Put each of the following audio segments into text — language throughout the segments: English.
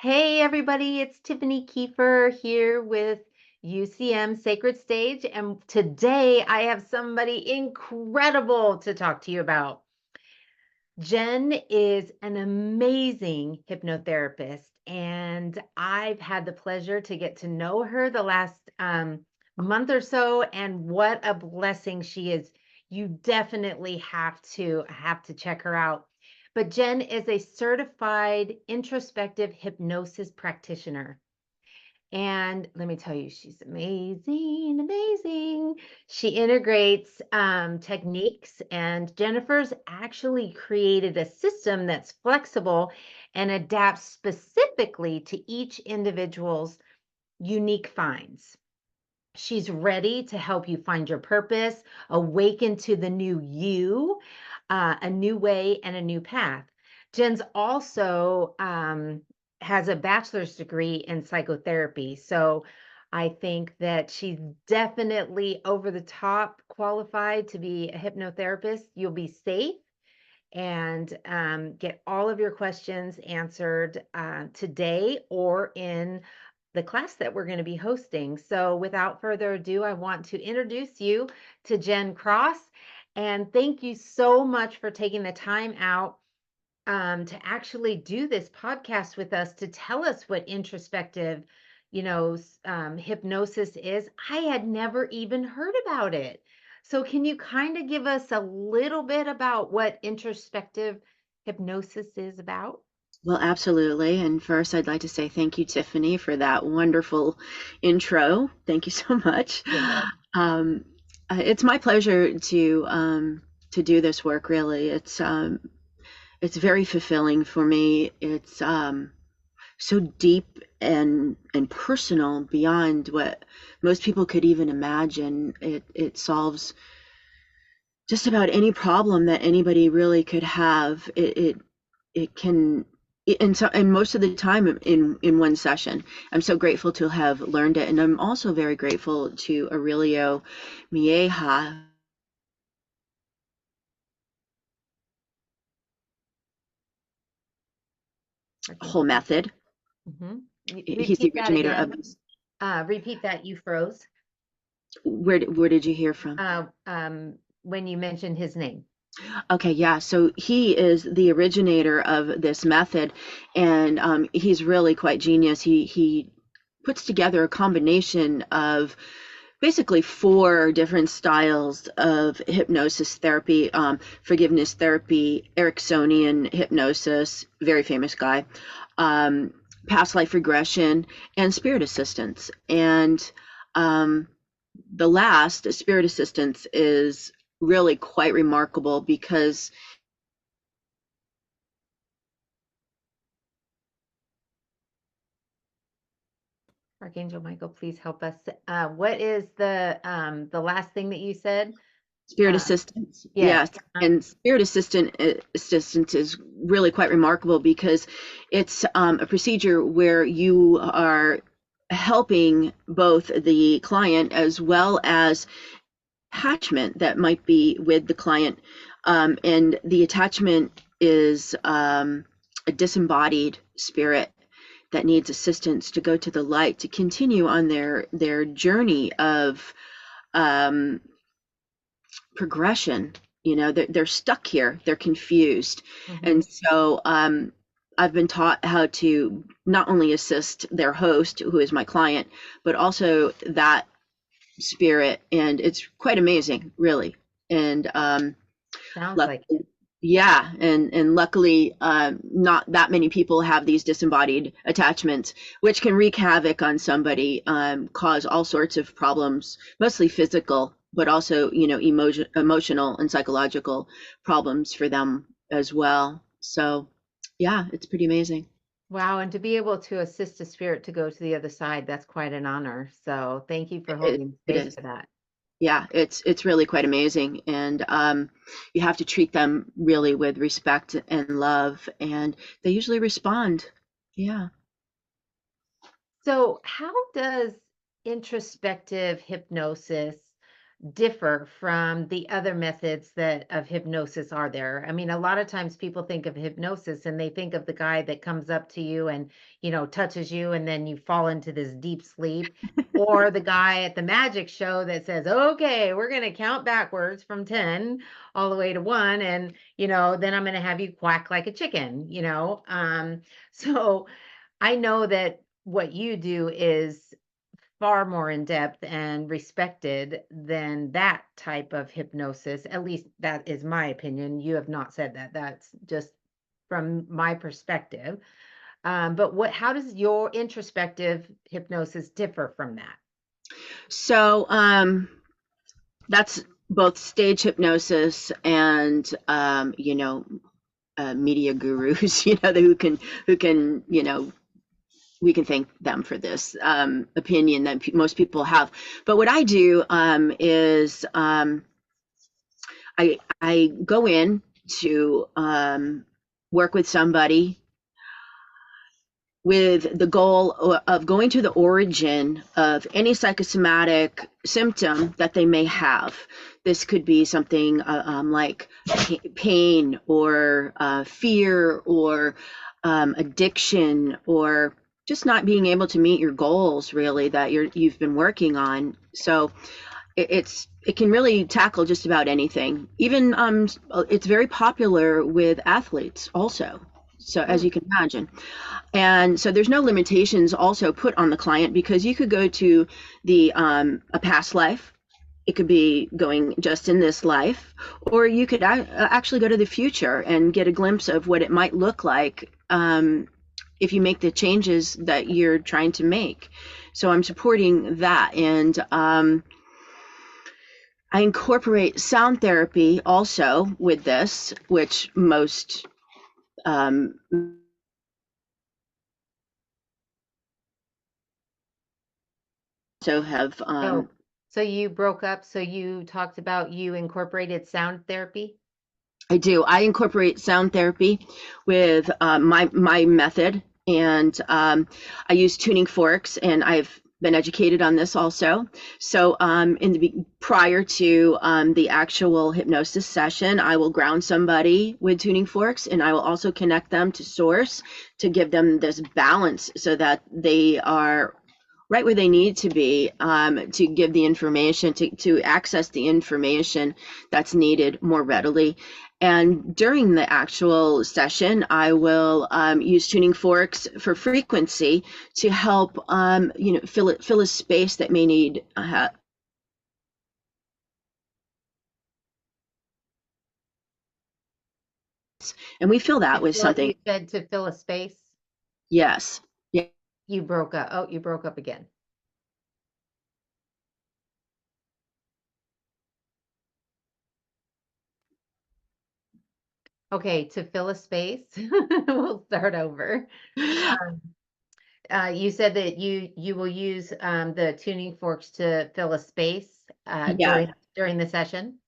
Hey everybody, it's Tiffany Kiefer here with UCM Sacred Stage, and today I have somebody incredible to talk to you about. Jen is an amazing hypnotherapist, and I've had the pleasure to get to know her the last month or so, and what a blessing she is. You definitely have to check her out. But Jen is a certified introspective hypnosis practitioner. And let me tell you, she's amazing, amazing. She integrates techniques, and Jennifer's actually created a system that's flexible and adapts specifically to each individual's unique finds. She's ready to help you find your purpose, awaken to the new you, a new way, and a new path. Jen's also has a bachelor's degree in psychotherapy. So I think that she's definitely over the top qualified to be a hypnotherapist. You'll be safe and get all of your questions answered today or in the class that we're going to be hosting. So without further ado, I want to introduce you to Jen Cross. And thank you so much for taking the time out to actually do this podcast with us to tell us what introspective, hypnosis is. I had never even heard about it. So can you kind of give us a little bit about what introspective hypnosis is about? Well, absolutely. And first, I'd like to say thank you, Tiffany, for that wonderful intro. Thank you so much. You're welcome. Um, it's my pleasure to do this work. Really, it's very fulfilling for me. It's so deep and personal beyond what most people could even imagine. It solves just about any problem that anybody really could have. It can, and most of the time in one session. I'm so grateful to have learned it, and I'm also very grateful to Aurelio Mieja. Whole method. Mhm. He's the Repeat that originator of again. this. Repeat that. You froze Where did you hear from? when you mentioned his name. Okay, yeah. So he is the originator of this method, and he's really quite genius. He puts together a combination of basically four different styles of hypnosis therapy: forgiveness therapy, Ericksonian hypnosis, very famous guy, um, past life regression, and spirit assistance. And um, the last, spirit assistance, is really quite remarkable because Archangel Michael, please help us. What is the last thing that you said? spirit Uh, assistance, yes. yes, and spirit assistance is really quite remarkable because it's a procedure where you are helping both the client as well as attachment that might be with the client, and the attachment is a disembodied spirit that needs assistance to go to the light to continue on their journey of um, progression. They're stuck here, they're confused. Mhm. And so I've been taught how to not only assist their host, who is my client, but also that spirit, and it's quite amazing, really. And Sounds like it. luckily, yeah, and luckily, not that many people have these disembodied attachments, which can wreak havoc on somebody, cause all sorts of problems, mostly physical, but also, emotional and psychological problems for them as well. So, yeah, it's pretty amazing. Wow, and to be able to assist a spirit to go to the other side, that's quite an honor. So thank you for It, holding it space is. for that. Yeah, it's really quite amazing, and you have to treat them really with respect and love, and they usually respond. Yeah. So how does introspective hypnosis differ from the other methods that of hypnosis are there? I mean, a lot of times people think of hypnosis and they think of the guy that comes up to you and, touches you and then you fall into this deep sleep, or the guy at the magic show that says, "Okay, we're going to count backwards from 10 all the way to 1 and, then I'm going to have you quack like a chicken." So I know that what you do is far more in depth and respected than that type of hypnosis. At least that is my opinion. You have not said that. That's just from my perspective. But how does your introspective hypnosis differ from that? So that's both stage hypnosis and media gurus, who can we can thank them for this opinion that most people have. But what I do is I go in to work with somebody with the goal of going to the origin of any psychosomatic symptom that they may have. This could be something like pain or fear or addiction, or just not being able to meet your goals, really, that you've been working on. So it can really tackle just about anything. Even it's very popular with athletes also. So as Mm. you can imagine. And so there's no limitations also put on the client, because you could go to the a past life. It could be going just in this life, or you could actually go to the future and get a glimpse of what it might look like if you make the changes that you're trying to make. So I'm supporting that. And I incorporate sound therapy also with this, which most so have. Oh, so you broke up. So you talked about you incorporated sound therapy. I do. I incorporate sound therapy with my method, and I use tuning forks, and I've been educated on this also. So prior to the actual hypnosis session, I will ground somebody with tuning forks, and I will also connect them to source to give them this balance so that they are right where they need to be, to give the information, to access the information that's needed more readily. And during the actual session, I will use tuning forks for frequency to help, fill a space that may need. And we fill that with something. You said to fill a space. Yes. Yeah. You broke up. Oh, you broke up again. Okay, to fill a space. We'll start over. Um, you said that you will use the tuning forks to fill a space Yeah. during the session.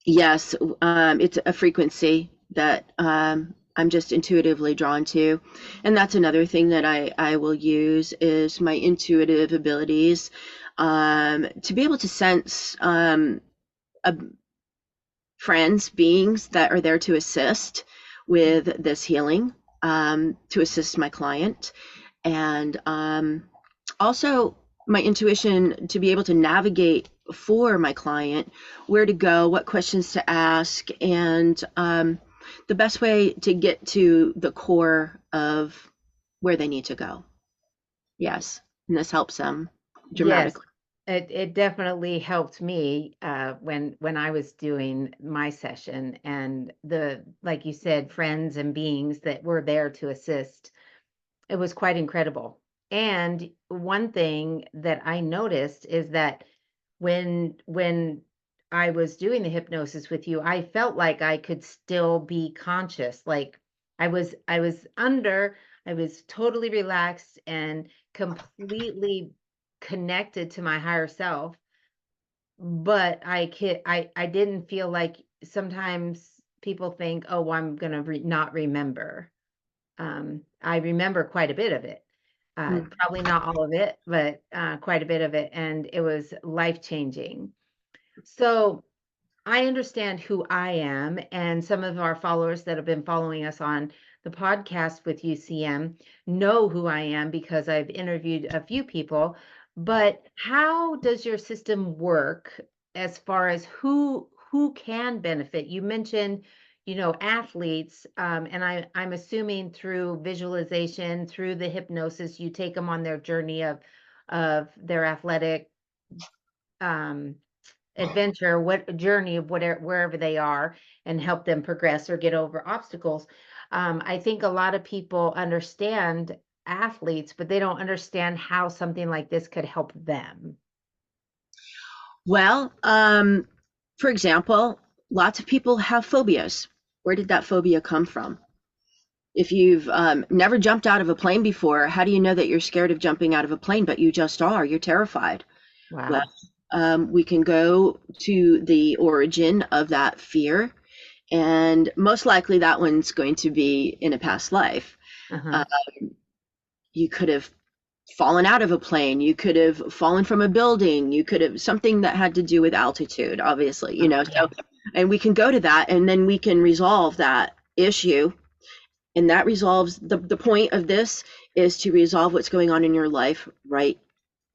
Yes. It's a frequency that I'm just intuitively drawn to. And that's another thing that I will use is my intuitive abilities, to be able to sense a, friends, beings that are there to assist with this healing, to assist my client. And also my intuition to be able to navigate for my client where to go, what questions to ask, and the best way to get to the core of where they need to go. Yes, and this helps them Yes, dramatically. it definitely helped me when I was doing my session, and the like you said, friends and beings that were there to assist. It was quite incredible. And one thing that I noticed is that when I was doing the hypnosis with you, I felt like I could still be conscious. Like I was totally relaxed and completely connected to my higher self, but I didn't feel like sometimes people think, "Oh, well, I'm gonna not remember." I remember quite a bit of it. Mm. Probably not all of it, but quite a bit of it, and it was life changing. So I understand who I am, and some of our followers that have been following us on the podcast with UCM know who I am because I've interviewed a few people. But how does your system work as far as who can benefit? You mentioned, athletes, and I'm assuming through visualization, through the hypnosis, you take them on their journey of their athletic um, adventure, what journey of whatever wherever they are, and help them progress or get over obstacles. I think a lot of people understand athletes, but they don't understand how something like this could help them. Well, for example, lots of people have phobias. Where did that phobia come from? If you've never jumped out of a plane before, how do you know that you're scared of jumping out of a plane, but you just are? You're terrified. Well, Wow. we can go to the origin of that fear, and most likely that one's going to be in a past life. Uh-huh. Uh, you could have fallen out of a plane, you could have fallen from a building, you could have something that had to do with altitude, obviously, Yeah. so, and we can go to that and then we can resolve that issue. And that resolves the point of this is to resolve what's going on in your life right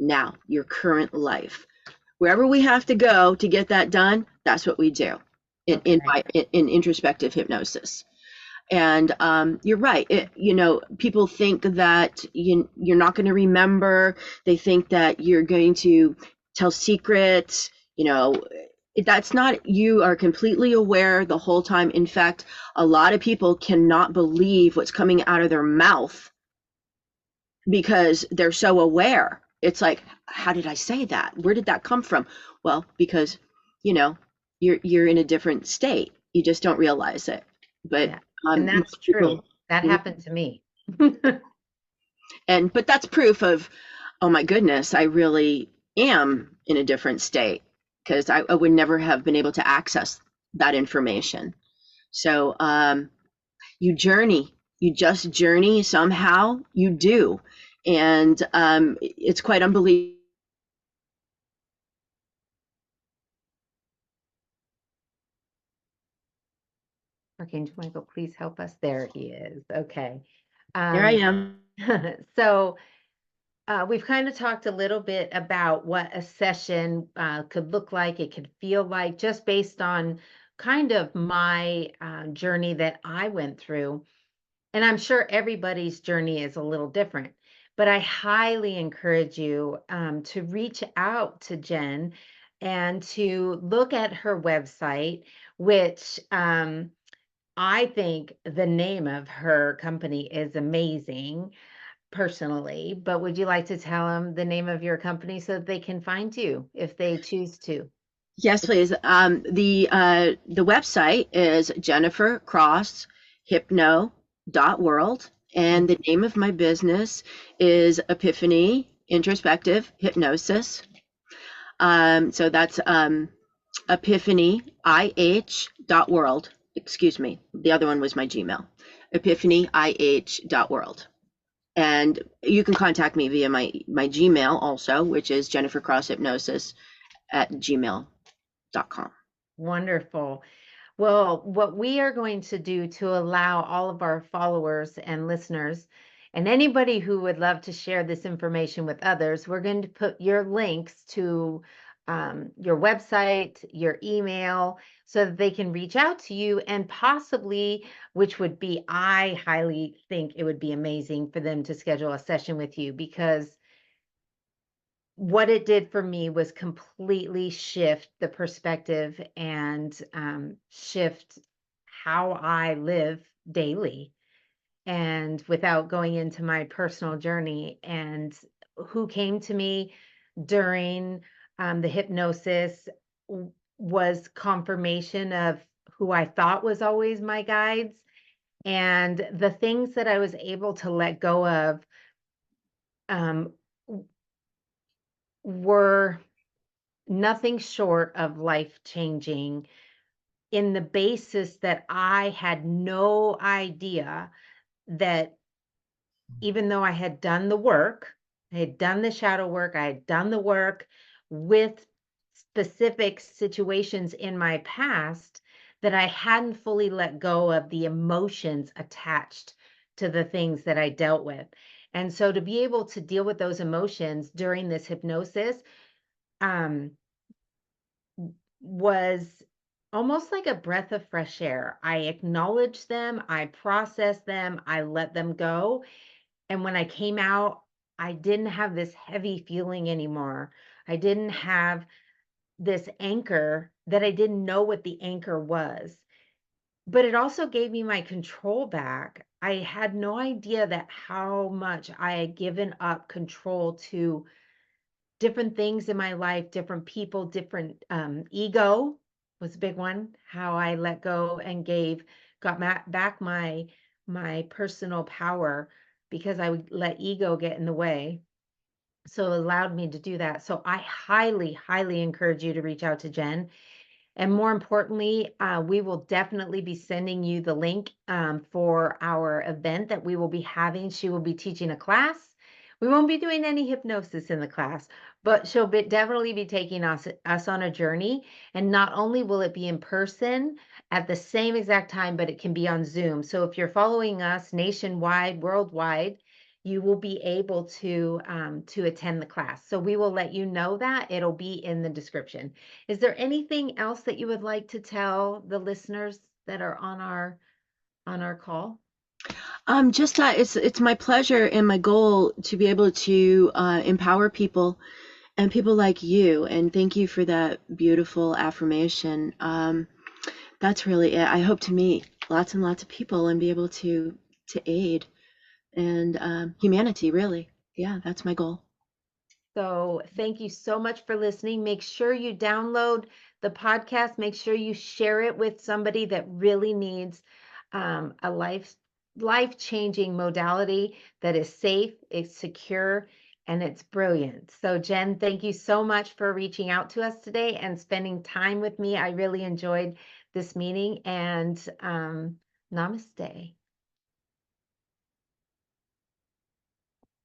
now, your current life. Wherever we have to go to get that done, that's what we do Okay. in introspective hypnosis. And you're right. People think that you're not going to remember. They think that you're going to tell secrets. That's not. You are completely aware the whole time. In fact, a lot of people cannot believe what's coming out of their mouth because they're so aware. It's like, how did I say that? Where did that come from? Well, because you know you're in a different state. You just don't realize it. But Yeah. And that's most people, true. That Mhm. happened to me. But that's proof of, oh my goodness, I really am in a different state because I would never have been able to access that information. So you journey, you just journey somehow, you do. And it's quite unbelievable. Archangel Michael, please help us. There he is. Okay. There I Um, am. so we've kind of talked a little bit about what a session could look like, it could feel like, just based on kind of my journey that I went through. And I'm sure everybody's journey is a little different, but I highly encourage you to reach out to Jen and to look at her website, which I think the name of her company is amazing personally, but would you like to tell them the name of your company so that they can find you if they choose to? Yes, please. The website is Jennifer Cross Hypno.world, and the name of my business is Epiphany Introspective Hypnosis. So that's Epiphany IH.world. Excuse me. The other one was my Gmail. Epiphany IH.world. And you can contact me via my Gmail also, which is Jennifer Cross Hypnosis at gmail.com. Wonderful. Well, what we are going to do to allow all of our followers and listeners and anybody who would love to share this information with others, we're going to put your links to your website, your email, so that they can reach out to you and possibly, which would be, I highly think it would be amazing for them to schedule a session with you because what it did for me was completely shift the perspective and shift how I live daily. And without going into my personal journey and who came to me during the hypnosis was confirmation of who I thought was always my guides and the things that I was able to let go of um, were nothing short of life changing in the basis that I had no idea that even though I had done the work, I had done the shadow work, I had done the work with specific situations in my past that I hadn't fully let go of the emotions attached to the things that I dealt with. And so to be able to deal with those emotions during this hypnosis um, was almost like a breath of fresh air. I acknowledged them, I processed them, I let them go. And when I came out, I didn't have this heavy feeling anymore. I didn't have this anchor that I didn't know what the anchor was. But it also gave me my control back. I had no idea that how much I had given up control to different things in my life, different people, different ego was a big one. How I let go and got back my personal power because I would let ego get in the way. So it allowed me to do that. So I highly, highly encourage you to reach out to Jen. And more importantly, we will definitely be sending you the link for our event that we will be having. She will be teaching a class. We won't be doing any hypnosis in the class, but she'll definitely be taking us on a journey. And not only will it be in person at the same exact time, but it can be on Zoom. So if you're following us nationwide, worldwide, you will be able to attend the class. So we will let you know that. It'll be in the description. Is there anything else that you would like to tell the listeners that are on our call? Just it's my pleasure and my goal to be able to empower people and people like you. And thank you for that beautiful affirmation. That's really it. I hope to meet lots and lots of people and be able to aid and humanity. Really, yeah, that's my goal. So thank you so much for listening. Make sure you download the podcast. Make sure you share it with somebody that really needs a life-changing modality that is safe, it's secure, and it's brilliant. So Jen, thank you so much for reaching out to us today and spending time with me. I really enjoyed this meeting, and namaste.